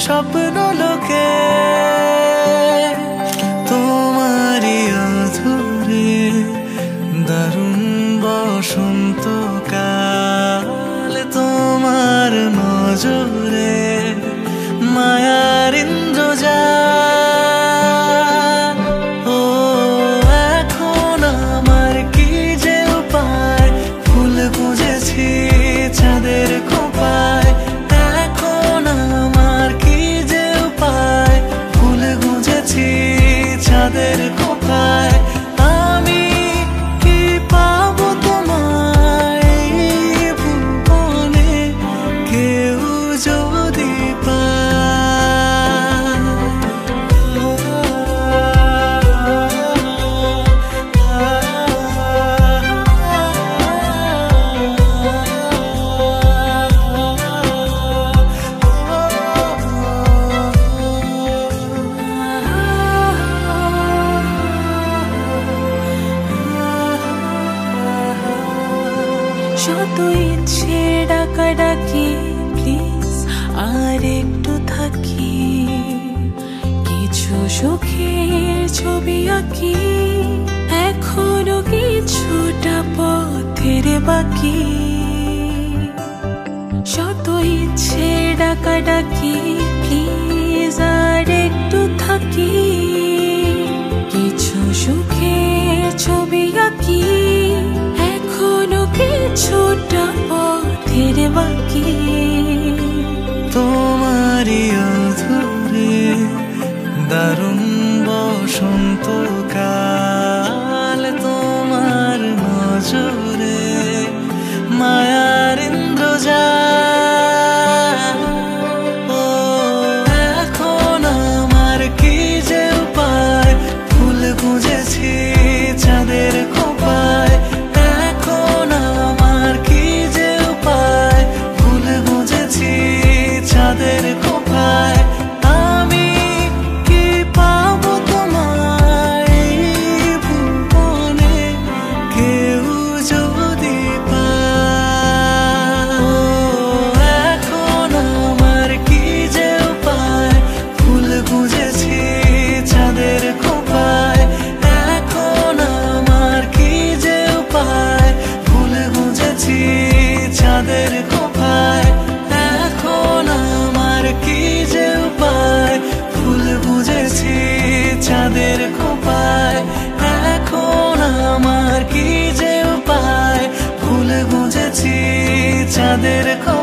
স্বপ্ন লোকে তোমারই অধরে দারুণ বসন্তকাল তোমার নজরে মায়ার ইন্দ্রজাল ও এখন আমার কি যে উপায় ফুল গুজেছি চাঁদের খোঁপায় এখন আমার কি যে উপায় ফুল গুজেছি চাঁদের খোঁপায় আমি কি পাবো তোমায় ভুবনে কেউ যদি শত ইচ্ছে ডাকাডাকি প্লিজ আর একটু থাকি কিছু সুখের ছবি আঁকি এখনো কিছুটা পথের বাকি শত ইচ্ছে ডাকাডাকি প্লিজ আর একটু থাকি কিছু সুখের ছবি আঁকি এখনো কিছুটা পথের বাকি তোমারই অধরে দারুণ বসন্তকাল তোমার নজরে মায়ার ইন্দ্রজাল ও এখন আমার কি যে উপায় ফুল গুজেছি চাঁদের খোঁপায় এখন আমার কি যে উপায় ফুল গুজেছি চাঁদের খোঁপায় আমি কি পাবো তোমায় ভুবনে কেউ যদি পায় ও এখন আমার কি যে উপায় ফুল গুজেছি চাঁদের খোঁপায় এখন আমার কি যে উপায় ফুল গুজেছি চাঁদের খোঁপায় এখন আমার কি যে উপায় ফুল গুজেছি চাঁদের খোঁপায় এখন আমার কি যে উপায় ফুল গুজেছি চাঁদের খোঁপায়।